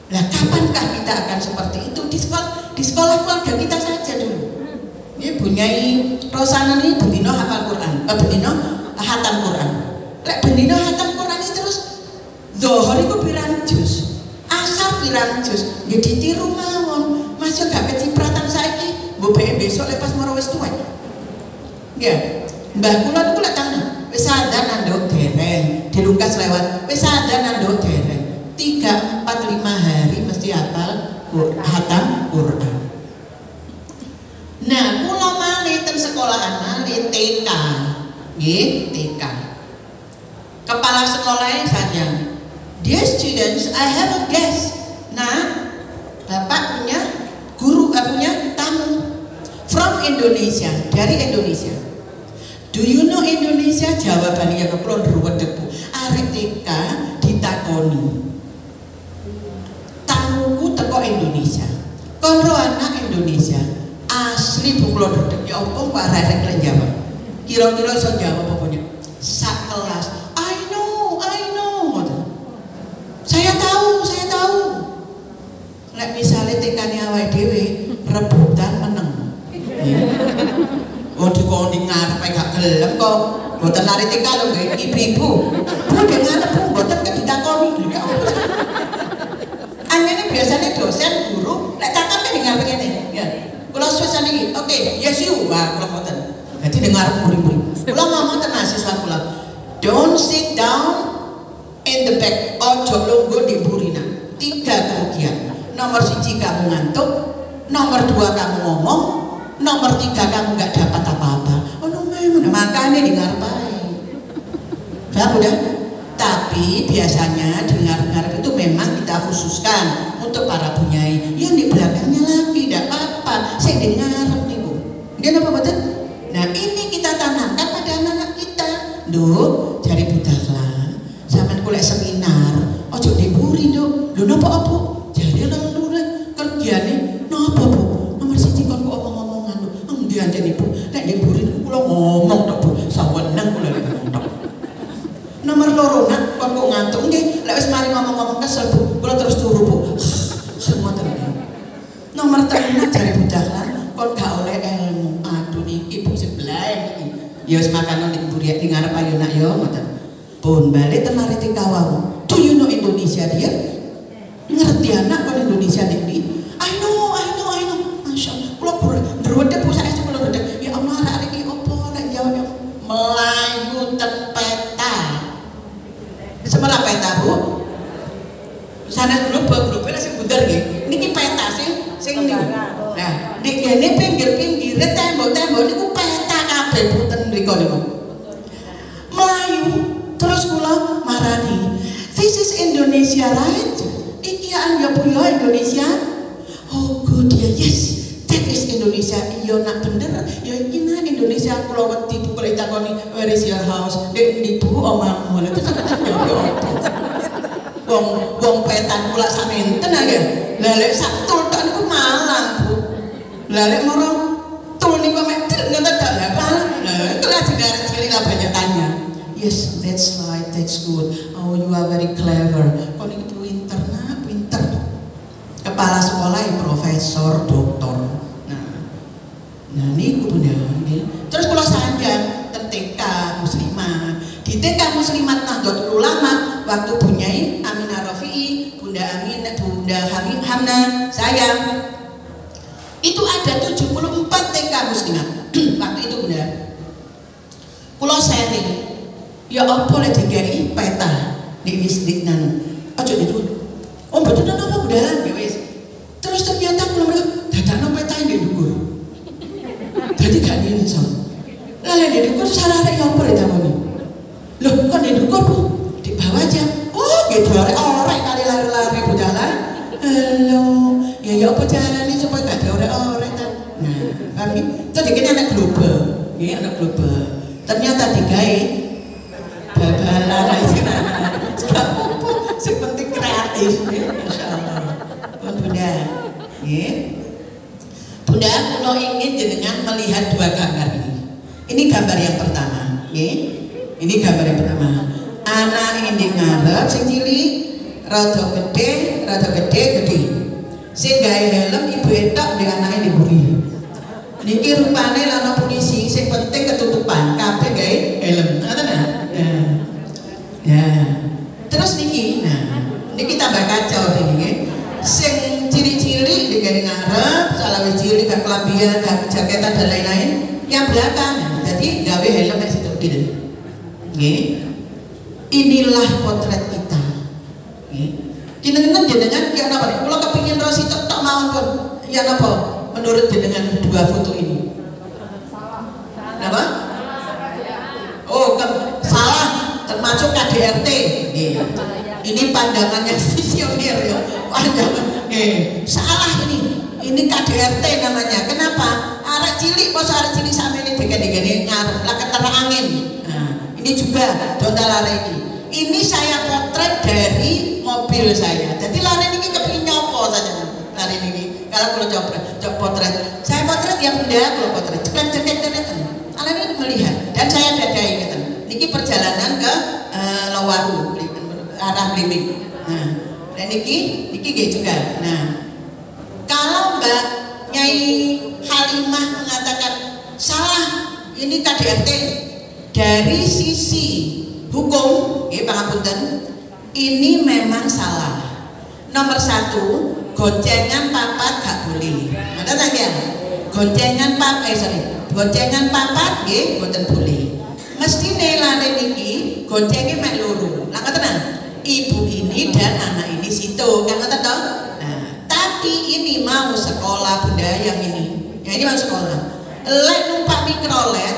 Nah, kapankah kita akan seperti itu di sekolah keluarga kita saja dulu? Ini Bu Nyai Rosana ini bendino hafal Quran, bendino hatam Quran. Lek bendino hatam Quran itu terus zuhur iku pirang juz, asar pirang juz, ya ditiru mawon. Masih gak kecipratan saiki, mbok besok lepas maro wis tuwek. Nggih. Mbah kula niku lek tangan wis adzan nanduk dereng, dilungkas lewat wis adzan nanduk dereng. 3, 4, 5 hari mesti hafal hatam Quran. Nah, kula malih teng sekolahan malih TK. Nggih, TK. Kepala sekolahnya saja. Dear students, I have a guest. Nah, Bapak punya guru, punya tamu from Indonesia, dari Indonesia. Do you know Indonesia? Jawabannya kepulauan ndrewedeg Bu. Arek TK ditakoni. Tamuku teko Indonesia. Konro anak Indonesia. Asli Bu kula ndredeg ya apa kok arek kalian jawab. Kira-kira iso jawab pokoknya. Sak kelas. I know. Saya tahu. Lek misale TK-ne awake dhewe rebutan meneng. Oh dikoni ngarepe gak gelem kok. Mboten lari TK lho nggih, ibu-ibu. Bu nggih ngarep Bu, mboten kok ditakoni. Anjene biasanya dosen, guru, lek takon kan ngarepe ngene. Ya. Kula suwes niki. Oke, yes you. Wah, kula mboten. Dadi ngarep murid-murid. Kula ngomong ten mahasiswa kula. Don't sit down in the back. Ojo lungguh di burina. 3 kerugian. Nomor 1 kamu ngantuk, nomor 2 kamu ngomong, nomor 3 kamu nggak dapat apa-apa. Oh no, makanya dengar-dengar. Paham udah? Tapi biasanya dengar-dengar itu memang kita khususkan untuk para bunyai. Yang di belakangnya lagi tidak apa-apa. Saya dengar nih Bu. Dia apa betul? Nah ini kita tanamkan pada anak-anak kita. Duh, cari budaklah. Sampai kuliah seminar. Ojo diburi dong. Lu apa-apa? Jadi orang-orang kerjanya napa Bu? Nomor 1 kon kok omong-omongan lho. Endi anjene Bu? Nek diburin kula ngomong tok Bu. Sawenang kula lek ngomong. Nomor 2 nak kon kok ngantuk nggih. Lek wis mari ngomong-ngomong kesel Bu, kula terus turu Bu. Semua tenang. Nomor 3 jare bocah lan kon gak oleh ilmu. Aduh niki Bu sebelah iki. Ya wis makan ning mburi ning ngarep ayo nak yo ngoten. Pun balik temari tikawau. Do you know Indonesia dia? Ngerti anak kon Indonesia nih. I know. Masya Allah. Kalau ndrewedeg Bu saya sebelum ndrewedeg. Ya Allah arek iki opo nek jawab Melayu tempeta. Sebelah peta Bu. Sana grup-grupnya sing bunder nggih. Niki peta sing niku. Nah, nek kene pinggir-pinggir tembok-tembok niku peta kabeh Bu ten mriku niku. Melayu terus kula marani. This is Indonesia right? Iki ya Bu ya Indonesia. Oh good ya, yes. That is Indonesia. Iya nak bener. Ya iki nak Indonesia kula wedi Bu kula ditakoni where is your house? Dek ndi Bu omahmu. Lha terus jawab apa? Wong petan kula samenten ae. Lah lek sak tul tok niku malang, Bu. Lah lek moro tul niku mek ngoten tok lah malang. Lah kula dengar cilik lah banyak tanya. Yes, that's right, that's good. Oh, you are very clever. Kok niki pinter, nah, pinter. Kepala sekolah ya profesor, doktor. Nah niku Bunda. Terus kula sanjang ten TK Muslimat. Di TK Muslimat Nahdlatul Ulama waktu Bunyai Aminah Rafi'i, Bunda Aminah, Bunda Hamna, saya itu ada 74 TK Muslimat. Waktu itu Bunda. Kula sharing. Ya apa lek digawe peta di wisdiknan. Aja itu. Oh betul apa Bunda ya wis. Terus ternyata kula dadakno peta ndek dhuwur. Jadi gak iso. Lalu di dukur sarare yang apa ditamoni? Loh, kok di dukur Bu? Di bawah aja. Oh, gitu orek kali lari-lari Bu jalan. Halo, ya apa caranya supaya gak diorek-orek kan? Nah, kami itu dikini anak global. Ya, anak global. Ternyata digawe babalan aja. Gak apa-apa, yang penting kreatif. Masya Allah. Bunda, ya. Bunda, kalau ingin jenengan melihat dua gambar ini. Ini gambar yang pertama, ya. Ini gambar yang pertama. Anak ini ngarep sing cilik, rada gede. Sing gawe helm ibu etok di anak ini buri. Niki rupane lana polisi, sing penting ketutupan, kabeh gawe helm. Ngoten nah. Ya. Terus niki, nah, niki tambah kacau niki. Sing cilik-cilik digane ngarep, salah wis cilik gak kelambian, gak jaketan dan lain-lain, yang belakang. Jadi gawe helm nek situ dil. Nggih. Inilah potret kita. Nggih. Kinten jenengan ya napa? Kula kepengin ro sitok tok mawon pun. Ya napa? Menurut jenengan dua foto ini. Napa? Oh, salah termasuk KDRT. Nggih. Ini pandangannya visioner ya. Pandangan salah ini KDRT namanya. Kenapa? Arek cilik bos arek cilik sampe ini degane ngarep lah ketara angin. Nah, ini juga dontal lare ini. Ini saya potret dari mobil saya. Jadi lare ini kepengin nyopo saja. Lare ini kalau kalau coba potret. Saya potret ya Bunda, kalau potret cekrek. Lare ini melihat dan saya dadai kata. Niki perjalanan ke Lowaru arah Blimbing. Nah, dan niki juga. Nah, kalau Mbak Nyai Halimah mengatakan salah, ini KDRT dari sisi hukum, pangapunten, ini memang salah. Nomor 1, goncengan papat gak boleh. Ada tanya? Goncengan papat, boten boleh. Mesti lare niki goncengnya mek loro. Lah ngoten ibu ini dan anak ini situ kan ngoten toh. Nah, tapi ini mau sekolah Bunda yang ini. Yang ini mau sekolah. Lek numpak mikrolet,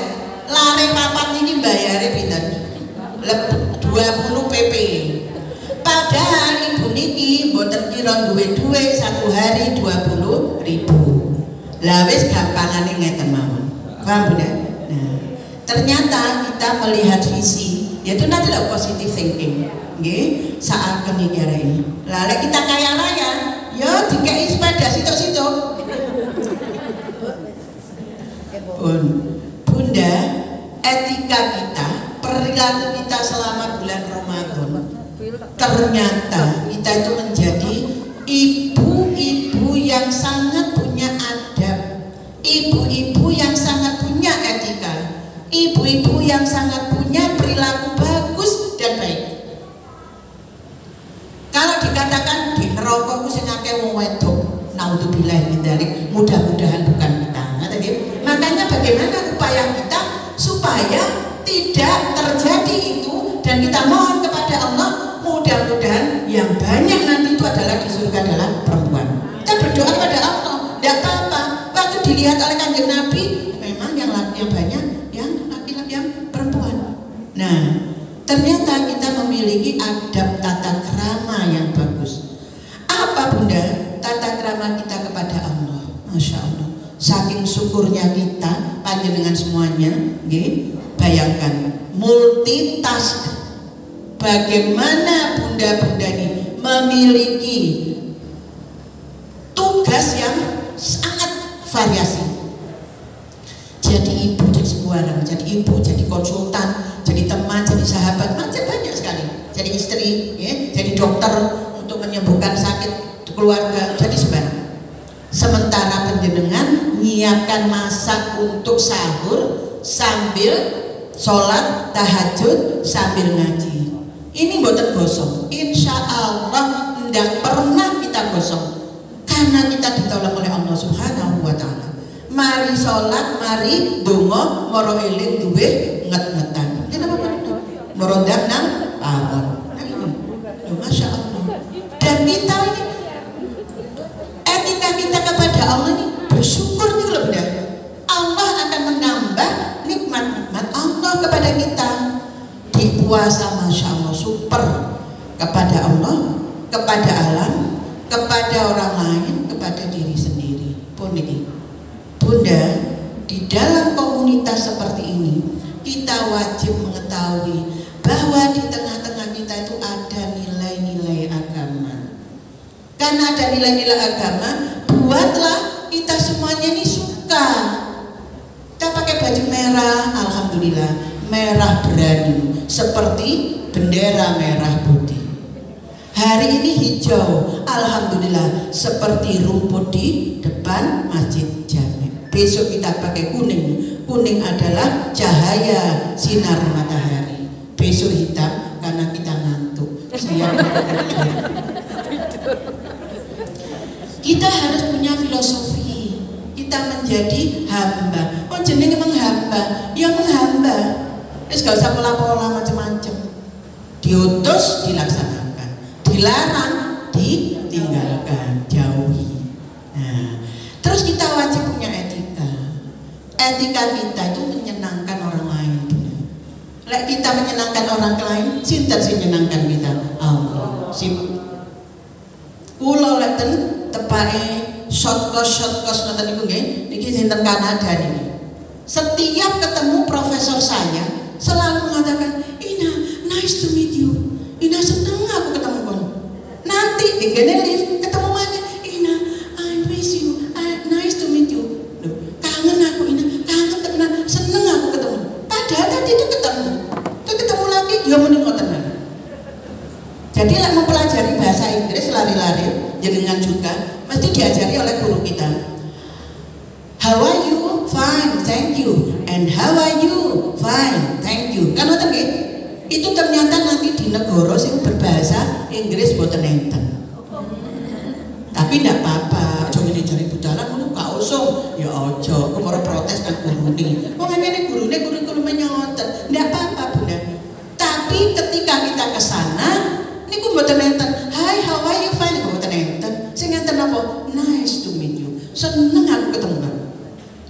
lare papat ini bayare pinten? 20 PP. Padahal ibu niki mboten kira duwe dhuwit satu hari 20.000. Lah wis gampangane ngeten mawon. Paham Bunda? Nah, ternyata kita melihat visi, yaitu nanti lah positive thinking. Nggih, saat kemikira ini. Lalu kita kaya raya, ya dikai sepeda situ-situ. Bunda, etika kita, perilaku kita selama bulan Ramadan, ternyata kita itu menjadi ibu-ibu yang sangat punya adab, ibu-ibu yang sangat punya etika, ibu-ibu yang sangat punya perilaku bagus dan baik. Kalau dikatakan di neraka ku sing akeh wong wedok, naudzubillah min dzalik, mudah-mudahan bukan kita. Makanya bagaimana upaya kita supaya tidak terjadi itu, dan kita mohon kepada Allah mudah-mudahan yang banyak nanti itu adalah di surga adalah perempuan. Kita berdoa kepada Allah, tidak apa-apa. Waktu dilihat oleh Kanjeng Nabi, memang yang banyak yang laki-laki yang perempuan. Nah, ternyata kita memiliki adab tata krama yang bagus. Apa Bunda tata krama kita kepada Allah? Masya Allah. Saking syukurnya kita, panjenengan semuanya, bayangkan multitask. Bagaimana bunda-bunda ini memiliki tugas yang sangat variasi. Jadi ibu jadi sembarang, jadi ibu, jadi konsultan, jadi teman, jadi sahabat, macam banyak sekali. Jadi istri, ya, jadi dokter untuk menyembuhkan sakit keluarga, jadi sembarang. Sementara panjenengan nyiapkan masak untuk sahur sambil sholat tahajud sambil ngaji. Ini mboten gosong. Insya Allah tidak pernah kita gosong karena kita ditolong oleh Allah Subhanahu wa Ta'ala. Mari sholat, mari donga, moro eling duwe nget-ngetan. Kenapa begitu? Merondak nang awal. Nah ini, masya Allah. Dan kita ini etika kita kepada Allah ini bersyukur nih loh bunda. Allah akan menambah nikmat-nikmat Allah kepada kita di puasa, masya Allah super kepada Allah, kepada alam, kepada orang lain, kepada diri sendiri. Pun ini, bunda, di dalam komunitas seperti ini kita wajib mengetahui bahwa di tengah-tengah kita itu ada nilai-nilai agama. Karena ada nilai-nilai agama, buatlah kita semuanya ini suka. Kita pakai baju merah, alhamdulillah, merah berani, seperti bendera merah putih. Hari ini hijau, alhamdulillah, seperti rumput di depan Masjid Jami. Besok kita pakai kuning, kuning adalah cahaya sinar matahari. Besok hitam karena kita ngantuk. Kita harus punya filosofi. Kita menjadi hamba. Oh jenenge menghamba, ya menghamba. Terus gak usah pola-pola macam-macam. Diutus dilaksanakan, dilarang ditinggalkan, jauhi. Nah, terus kita wajib punya etika. Etika kita itu menyenangkan orang lain. Lek kita menyenangkan orang lain, sinten sing menyenangkan kita? Allah. Sip. Kula lek tepake short course ngoten niku nggih, niki sinten Kanada niki. Setiap ketemu profesor saya selalu mengatakan, "Ina, nice to meet you. Ina seneng aku ketemu kon." Nanti di gene lift ketemu mana? "Ina, I miss you. Nice to meet you." Loh, kangen aku Ina, kangen tenan, seneng aku ketemu. Padahal tadi itu ketemu. Ketemu lagi, ya muni ngoten. Jadi lek mempelajari bahasa Inggris lari-lari jenengan juga mesti diajari oleh guru kita. How are you? Fine, thank you. And how are you? Fine, thank you. Kan ngoten nggih? Itu ternyata nanti di negara sing berbahasa Inggris boten enten. Tapi ndak apa-apa, aja ngene jare budalan ngono gak usum. Ya aja, kemara protes kan gurune. Wong ngene gurune kurikulum nyoten. Ndak apa-apa, Bunda. Tapi ketika kita ke sana niku mboten enten. Hai, how are you? Fine, mboten enten. Sing enten apa? Nice to meet you. Seneng aku ketemu.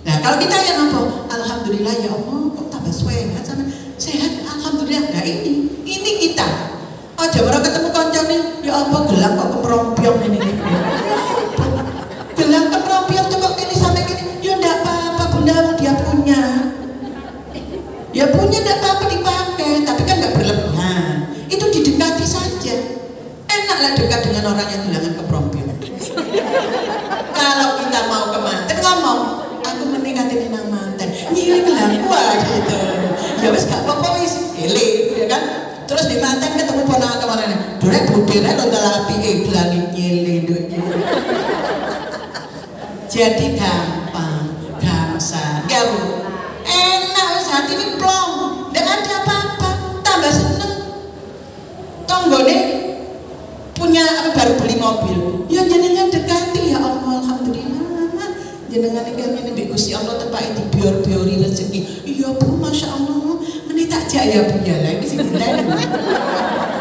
Nah, kalau kita yang apa? Alhamdulillah ya Allah, kok tambah sehat sama sehat. Alhamdulillah. Nah ini kita. Oh, jawara ketemu kancane, ya apa gelang kok kemrompiong ini. Gelang kemrompiong tuh kok kene sampai kene. Ya ndak apa-apa, Bunda, dia punya. Ya punya ndak apa-apa dipakai, tapi kan nggak berlebihan. Itu didekati saja. Enaklah dekat dengan orang yang gelangan kemrompiong. Kalau kita mau ke manten ngomong, aku menikatin nang manten, nyilih gelang gua gitu. Ya wis gak apa-apa wis, eleh, ya kan? Terus di manten ketemu ponakan kemana? Durek budere lo dalapi gelang nyilih duit. Jadi gampang, gampang. Ya Bu. Enak wis hati ini plong, ndak ada apa-apa, tambah seneng. Tonggone punya apa baru beli mobil, ya jenengan dekati ya Allah, alhamdulillah. Jenengan ini mbek Gusti Allah tepake dibior-biori rezeki. Iya Bu, masya Allah. Meni tak jak ya Bu ya lah iki sing diteni.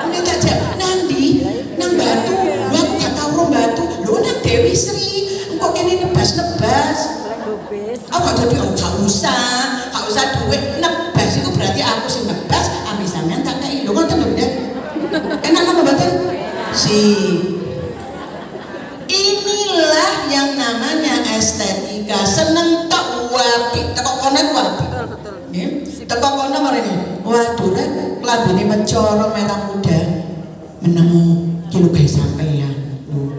Meni tak jak nandi nang Batu. Lho aku gak tau ro Batu. Lho nang Dewi Sri. Engko kene nebas-nebas. Aku gak jadi gak usah duit nebas iku berarti aku sing nebas, ambil sampean tak kei. Lho ngoten lho, Bunda. Enak apa mboten? Inilah yang namanya estetika. Seneng tok wapi, tekok kono wapi. Nggih. Tekok kono marene. Waduh rek, klambine mencoro merah muda. Menemu. Iki lho guys sampeyan.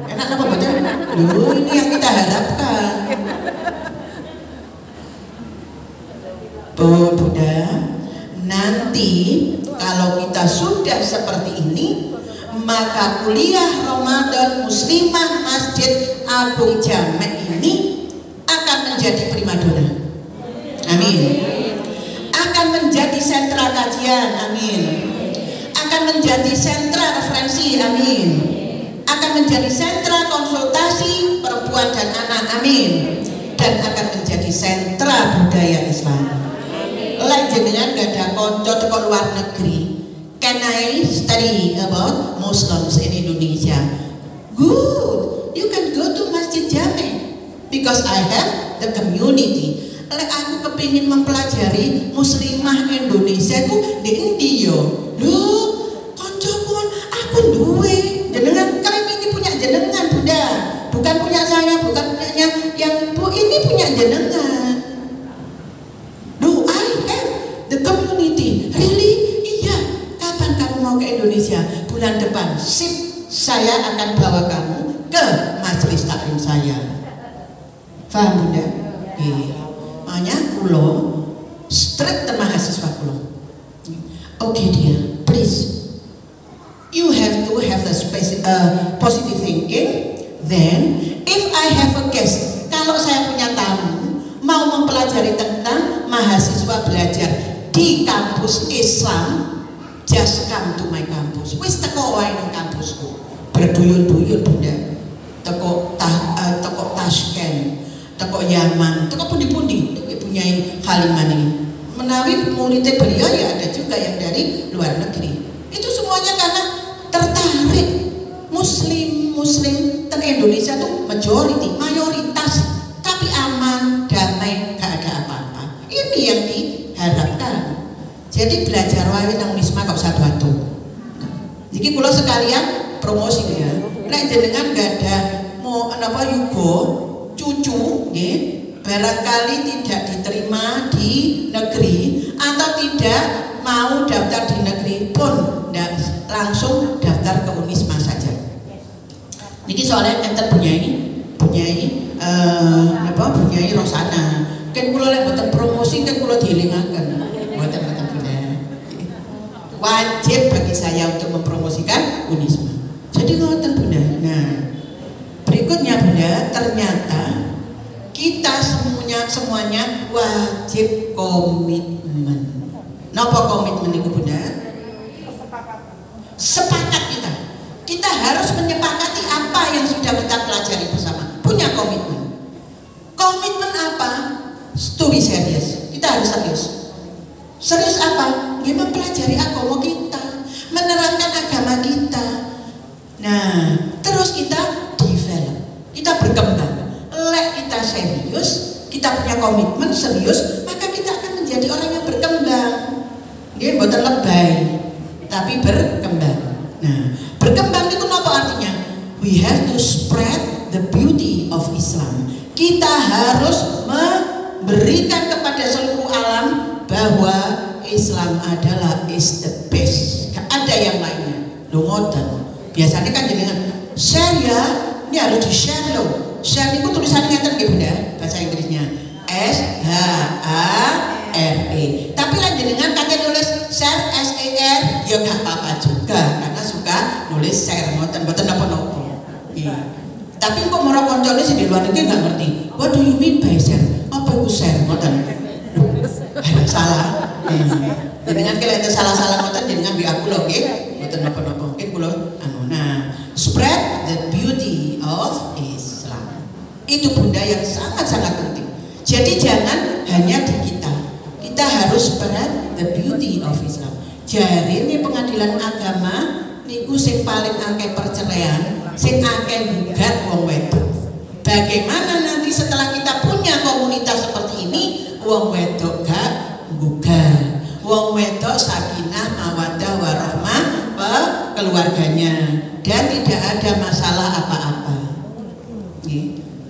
Enak apa mboten? Lho ini yang kita harapkan. Bunda, nanti kalau kita sudah seperti ini, maka kuliah Ramadan Muslimah Masjid Agung Jamek ini akan menjadi primadona. Amin. Akan menjadi sentra kajian. Amin. Akan menjadi sentra referensi. Amin. Akan menjadi sentra konsultasi perempuan dan anak. Amin. Dan akan menjadi sentra budaya Islam. Lek jenengan gak ada konco teko luar negeri, can I study about Muslims in Indonesia? Good, you can go to Masjid Jamek because I have the community. Lek aku kepingin mempelajari Muslimah Indonesia ku di India. Loh, konco pun aku duwe. Jenengan klaim ini punya jenengan, Bunda. Bukan punya saya, bukan punyanya yang Bu, ini punya jenengan. The community, really? Iya. Kapan kamu mau ke Indonesia? Bulan depan. Sip, saya akan bawa kamu ke majelis taklim saya. Paham Bunda? Iya. Makanya kulo straight ke mahasiswa kulo. Oke dia, please. You have to have the positive thinking. Then, if I have a guest, kalau saya punya tamu mau mempelajari tentang mahasiswa belajar di kampus Islam, just come to my campus. Wis teko wae nang kampusku. Berduyun-duyun Bunda. Teko Tashkent, teko Yaman, teko pundi-pundi punya Halimah ini. Menawi muridnya beliau ya ada juga yang dari luar negeri. Itu semuanya karena tertarik Muslim dan Indonesia tuh majority, mayoritas, tapi aman, damai, gak ada apa-apa. Ini yang diharapkan. Jadi belajar wae nang Unisma gak usah batu. Jadi kula sekalian promosi ya. Nek jenengan gak ada mau apa yugo cucu nggih, barangkali tidak diterima di negeri atau tidak mau daftar di negeri pun langsung daftar ke Unisma saja. Niki soalnya enten punyai Rosana. Kan kula lek boten promosi kan kula dielingaken. Boten benar. Wajib bagi saya untuk mempromosikan Unisma. Jadi ngoten Bunda. Nah, berikutnya Bunda, ternyata kita semuanya wajib komitmen. Napa komitmen itu Bunda? Sepakat kita harus menyepakati apa yang sudah kita pelajari bersama. Punya komitmen. Komitmen apa? To be serious. Kita harus serius. Serius apa? Gimana mempelajari agama kita, menerangkan agama kita. Nah, terus kita develop, kita berkembang. Lek kita serius, kita punya komitmen serius, maka kita akan menjadi orang yang berkembang. Dia bukan lebay, tapi berkembang. Nah, berkembang itu apa artinya? We have to spread the beauty of Islam. Kita harus memberikan kepada seluruh alam bahwa Islam adalah is the best. Gak ada yang lainnya. Lo ngoten. Biasanya kan jenengan share ya, ini harus di share loh. Share itu tulisannya ngeten nggih Bunda, bahasa Inggrisnya SHARE. Tapi lah jenengan katanya nulis share SER, ya gak apa-apa juga karena suka nulis share ngoten, mboten napa-napa. Iya. Tapi kok moro koncone sing di luar negeri nggak ngerti. What do you mean by share? Apa itu share ngoten? Salah. Jenengan kira itu salah-salah ngoten jenengan bi aku lho nggih. Mboten napa-napa. Mungkin kula nah, spread the beauty of Islam. Itu Bunda yang sangat-sangat penting. Jadi jangan hanya di kita. Kita harus spread the beauty of Islam. Jari ini pengadilan agama niku sing paling akeh perceraian, sing akeh gugat wong wedok. Bagaimana nanti setelah kita punya komunitas seperti ini, wong wedok gak gugat. Wong wedok sakinah mawaddah warahmah keluarganya dan tidak ada masalah apa-apa.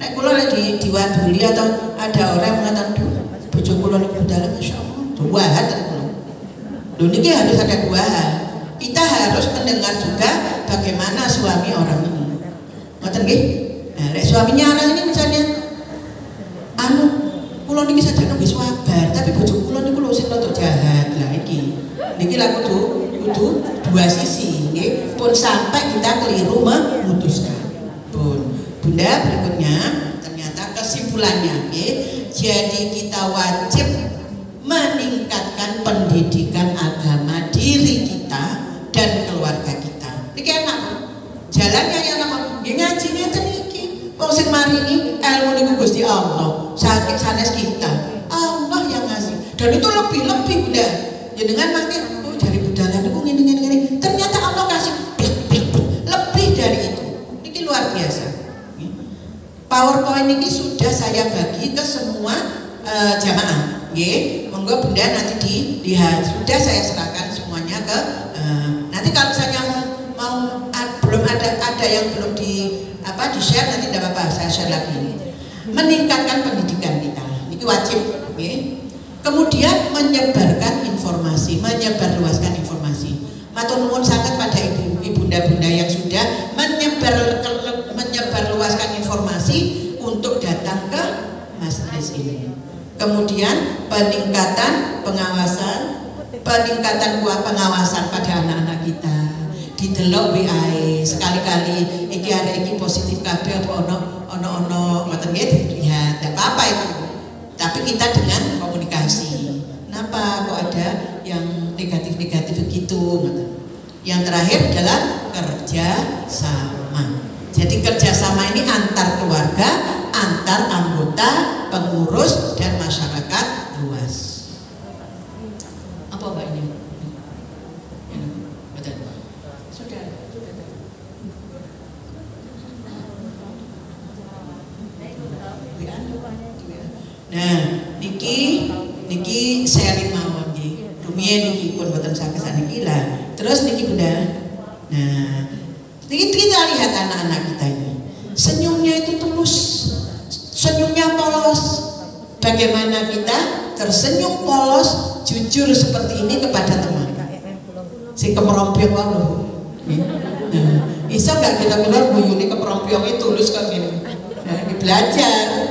Nek kula lagi diwaduli atau ada orang mengatakan, "Duh, bojo kula niku dalam masyaallah." Dua hal kula. Lho niki harus ada dua hal. kita harus mendengar juga bagaimana suami orang ini. Ngoten nggih? Nah, lek suaminya orang ini misalnya kula niki sajane wis sabar, tapi bojo kula niku lho sing rada jahat. Lah iki lha kudu dua sisi nggih. Pun sampai kita keliru memutuskan. Pun Bunda, berikutnya ternyata kesimpulannya nggih. Jadi kita wajib meningkatkan pendidikan agama diri kita dan keluarga kita. Niki enak. Jalannya ya napa? Nggih ngaji ngeten iki. Wong sing maringi ilmu niku Gusti Allah. Sakit sanes kita. Allah yang ngasih. Dan itu lebih-lebih Bunda. Jenengan mangke dari budaya niku ngene. Ternyata Allah kasih lebih dari itu. Niki luar biasa. PowerPoint ini sudah saya bagi ke semua jamaah. Nggih, monggo Bunda nanti dilihat. Sudah saya serahkan semuanya ke nanti kalau misalnya mau belum ada yang belum di share nanti tidak apa-apa, saya share lagi. Meningkatkan pendidikan kita, ini wajib. Okay. Kemudian menyebarkan informasi, menyebarluaskan informasi. Matur nuwun sangat pada ibunda-bunda yang sudah menyebarluaskan informasi untuk datang ke majelis ini. Kemudian peningkatan pengawasan pada anak-anak kita. Didelok WA sekali-kali iki arek iki positif kabeh apa ono ngoten nggih dilihat. Enggak apa-apa itu. Tapi kita dengan komunikasi. Kenapa kok ada yang negatif-negatif begitu ngoten. Yang terakhir adalah kerja sama. Jadi kerjasama ini antar keluarga, antar anggota, pengurus dan masyarakat luas. Apa Mbak ini? Nah, niki sharing mawon nggih. Rumiyin niki pun boten saged saniki lah. Terus niki Bunda. Nah, niki kita lihat anak-anak kita ini. Senyumnya itu tulus. Senyumnya polos. Bagaimana kita tersenyum polos, jujur seperti ini kepada teman. Si kemerompiong lho. Nah, iso enggak kira-kira guyune kemerompiong itu tulus kok ngene. Nah, belajar.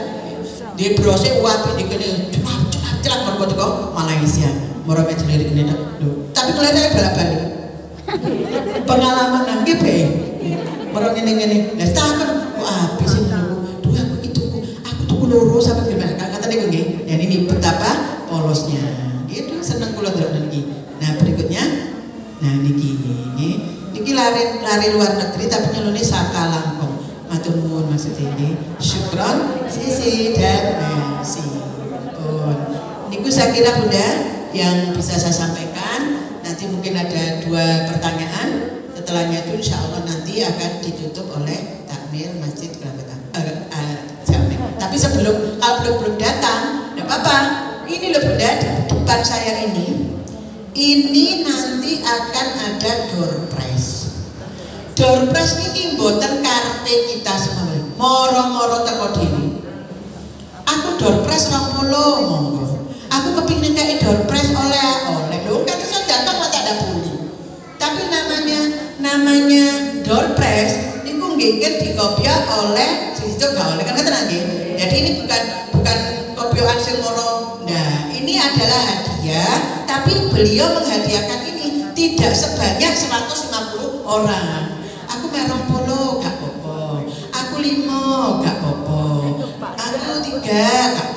Di brosnya wapi di kene celak mergo teko Malaysia. Moro ngejelirik ngene lho. Tapi kelihatan balak-balik. Pengalaman nang nggih bae. Moro ngene-ngene. Lah takon kok habis sih niku. Duh aku tuku loro sampe gimana kata niku nggih. Dan ini betapa polosnya. Itu seneng kula delok niki. Nah, berikutnya niki lari luar negeri tapi nyelone saka langkung. Matur nuwun maksud ini. Syukron, sisi dan merci. Niku saya kira Bunda yang bisa saya sampaikan. Nanti mungkin ada 2 pertanyaan. Setelahnya itu insya Allah nanti akan ditutup oleh takmir Masjid Kerabat Jamek. Tapi kalau belum datang, tidak apa-apa. Ini loh Bunda di depan saya ini nanti akan ada door prize. Door prize niki mboten karepe kita semua. Moro-moro teko dhewe. Aku door prize 20 monggo. Aku kepingin kayak door prize oleh lho kan iso datang kok tak ada puli. Tapi namanya door prize niku nggih dikopiah oleh situ gak oleh kan ngoten nggih. Jadi ini bukan kopioan sing moro. Nah, ini adalah hadiah, tapi beliau menghadiahkan ini tidak sebanyak 150 orang. Aku merong polo gak popo, aku 5 gak popo, aku 3 gak